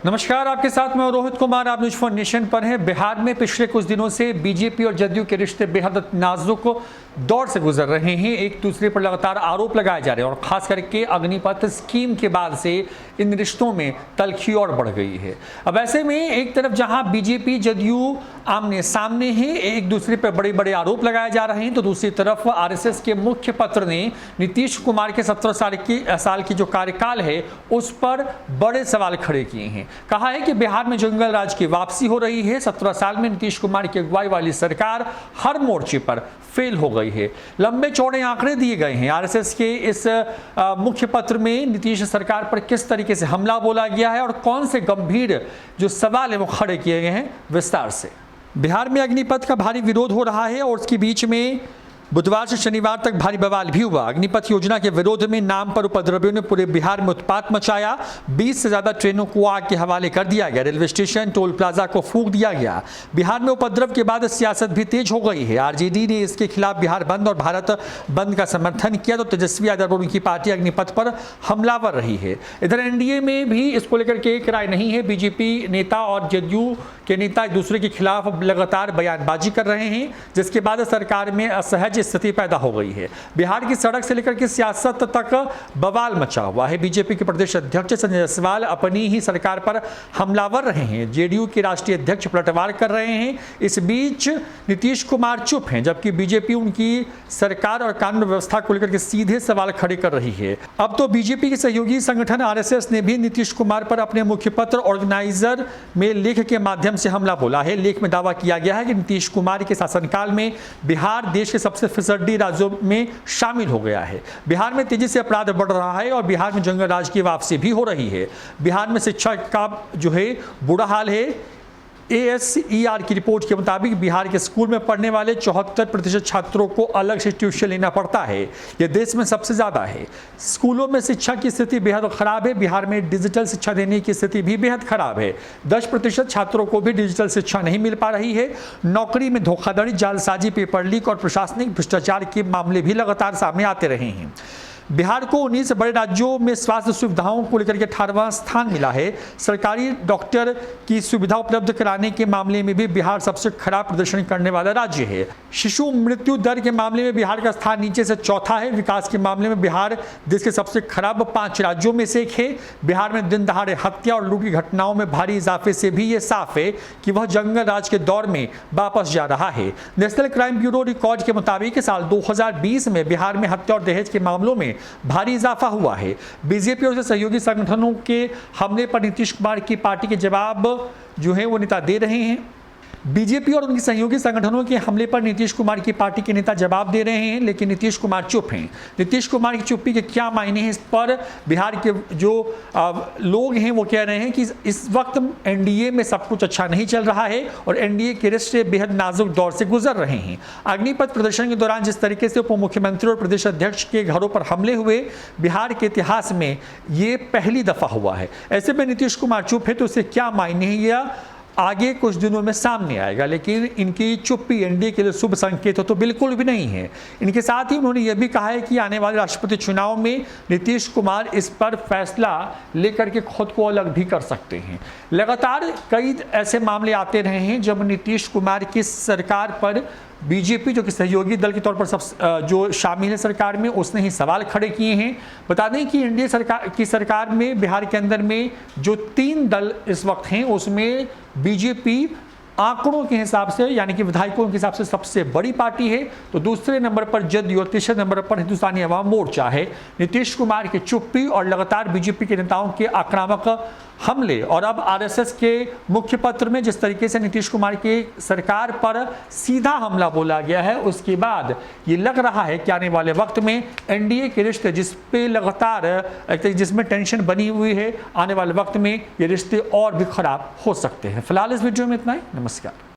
नमस्कार, आपके साथ मैं रोहित कुमार। आप न्यूज फॉर नेशन पर हैं। बिहार में पिछले कुछ दिनों से बीजेपी और जदयू के रिश्ते बेहद नाजुक दौर से गुजर रहे हैं। एक दूसरे पर लगातार आरोप लगाए जा रहे हैं और खास करके अग्निपथ स्कीम के बाद से इन रिश्तों में तल्खी और बढ़ गई है। अब ऐसे में एक तरफ जहां बीजेपी जदयू आमने सामने हैं, एक दूसरे पर बड़े बड़े आरोप लगाए जा रहे हैं, तो दूसरी तरफ आरएसएस के मुख्य पत्र ने नीतीश कुमार के 17 साल की जो कार्यकाल है उस पर बड़े सवाल खड़े किए हैं। कहा है कि बिहार में जंगल राज की वापसी हो रही है। 17 साल में नीतीश कुमार की अगुवाई वाली सरकार हर मोर्चे पर फेल हो गई है। लंबे चौड़े आंकड़े दिए गए हैं। आरएसएस के इस मुख्य पत्र में नीतीश सरकार पर किस तरीके से हमला बोला गया है और कौन से गंभीर जो सवाल है वो खड़े किए गए हैं, विस्तार से। बिहार में अग्निपथ का भारी विरोध हो रहा है और उसके बीच में बुधवार से शनिवार तक भारी बवाल भी हुआ। अग्निपथ योजना के विरोध में नाम पर उपद्रवियों ने पूरे बिहार में उत्पात मचाया। 20 से ज्यादा ट्रेनों को आग के हवाले कर दिया गया। रेलवे स्टेशन, टोल प्लाजा को फूंक दिया गया। बिहार में उपद्रव के बाद सियासत भी तेज हो गई है। आरजेडी ने इसके खिलाफ बिहार बंद और भारत बंद का समर्थन किया, तो तेजस्वी यादव और उनकी पार्टी अग्निपथ पर हमलावर रही है। इधर एनडीए में भी इसको लेकर के एक राय नहीं है। बीजेपी नेता और जदयू के नेता एक दूसरे के खिलाफ लगातार बयानबाजी कर रहे हैं, जिसके बाद सरकार में असहज स्थिति पैदा हो गई है। बिहार की सड़क से लेकर के सियासत तक बवाल मचा हुआ है। बीजेपी के प्रदेश अध्यक्ष संजय जायसवाल अपनी ही सरकार पर हमलावर रहे हैं। जेडीयू के राष्ट्रीय अध्यक्ष पलटवार कर रहे हैं। इस बीच नीतीश कुमार चुप हैं, जबकि बीजेपी उनकी सरकार और कानून व्यवस्था को लेकर के सीधे सवाल खड़े कर रही है। अब तो बीजेपी के सहयोगी संगठन आरएसएस ने भी नीतीश कुमार पर अपने मुख्य पत्र ऑर्गेनाइजर में लेख के माध्यम से हमला बोला है। लेख में दावा किया गया है कि नीतीश कुमार के शासनकाल में बिहार देश के सबसे फिसड्डी राज्यों में शामिल हो गया है। बिहार में तेजी से अपराध बढ़ रहा है और बिहार में जंगल राज की वापसी भी हो रही है। बिहार में शिक्षा का जो है बुरा हाल है। ASER की रिपोर्ट के मुताबिक बिहार के स्कूल में पढ़ने वाले 74% छात्रों को अलग से ट्यूशन लेना पड़ता है। यह देश में सबसे ज़्यादा है। स्कूलों में शिक्षा की स्थिति बेहद खराब है। बिहार में डिजिटल शिक्षा देने की स्थिति भी बेहद खराब है। 10% छात्रों को भी डिजिटल शिक्षा नहीं मिल पा रही है। नौकरी में धोखाधड़ी, जालसाजी, पेपर लीक और प्रशासनिक भ्रष्टाचार के मामले भी लगातार सामने आते रहे हैं। बिहार को 19 बड़े राज्यों में स्वास्थ्य सुविधाओं को लेकर के 18वां स्थान मिला है। सरकारी डॉक्टर की सुविधा उपलब्ध कराने के मामले में भी बिहार सबसे खराब प्रदर्शन करने वाला राज्य है। शिशु मृत्यु दर के मामले में बिहार का स्थान नीचे से चौथा है। विकास के मामले में बिहार देश के सबसे खराब 5 राज्यों में से एक है। बिहार में दिन दहाड़े हत्या और लूट की घटनाओं में भारी इजाफे से भी ये साफ है कि वह जंगल राज के दौर में वापस जा रहा है। नेशनल क्राइम ब्यूरो रिकॉर्ड के मुताबिक साल 2020 में बिहार में हत्या और दहेज के मामलों में भारी इजाफा हुआ है। बीजेपी और सहयोगी संगठनों के हमले पर नीतीश कुमार की पार्टी के जवाब जो है वो नेता दे रहे हैं। बीजेपी और उनके सहयोगी संगठनों के हमले पर नीतीश कुमार की पार्टी के नेता जवाब दे रहे हैं, लेकिन नीतीश कुमार चुप हैं। नीतीश कुमार की चुप्पी के क्या मायने हैं, इस पर बिहार के जो लोग हैं वो कह रहे हैं कि इस वक्त एनडीए में सब कुछ अच्छा नहीं चल रहा है और एनडीए के रिश्ते बेहद नाजुक दौर से गुजर रहे हैं। अग्निपथ प्रदर्शन के दौरान जिस तरीके से उप मुख्यमंत्री और प्रदेश अध्यक्ष के घरों पर हमले हुए, बिहार के इतिहास में ये पहली दफा हुआ है। ऐसे में नीतीश कुमार चुप है तो उससे क्या मायने हैं, यह आगे कुछ दिनों में सामने आएगा। लेकिन इनकी चुप्पी एनडीए के लिए शुभ संकेत तो बिल्कुल भी नहीं है। इनके साथ ही उन्होंने यह भी कहा है कि आने वाले राष्ट्रपति चुनाव में नीतीश कुमार इस पर फैसला लेकर के खुद को अलग भी कर सकते हैं। लगातार कई ऐसे मामले आते रहे हैं जब नीतीश कुमार की सरकार पर बीजेपी जो कि सहयोगी दल के तौर पर सब जो शामिल है सरकार में, उसने ही सवाल खड़े किए हैं। बता दें कि एनडीए सरकार में बिहार के अंदर में जो 3 दल इस वक्त हैं उसमें बीजेपी आंकड़ों के हिसाब से यानी कि विधायकों के हिसाब से सबसे बड़ी पार्टी है, तो दूसरे नंबर पर जदयू और तीसरे नंबर पर हिंदुस्तानी अवाम मोर्चा है। नीतीश कुमार की चुप्पी और लगातार बीजेपी के नेताओं के आक्रामक हमले और अब आरएसएस के मुख्य पत्र में जिस तरीके से नीतीश कुमार की सरकार पर सीधा हमला बोला गया है, उसके बाद ये लग रहा है कि आने वाले वक्त में एनडीए के रिश्ते जिस पे लगातार जिसमें टेंशन बनी हुई है, आने वाले वक्त में ये रिश्ते और भी खराब हो सकते हैं। फिलहाल इस वीडियो में इतना ही। नमस्कार।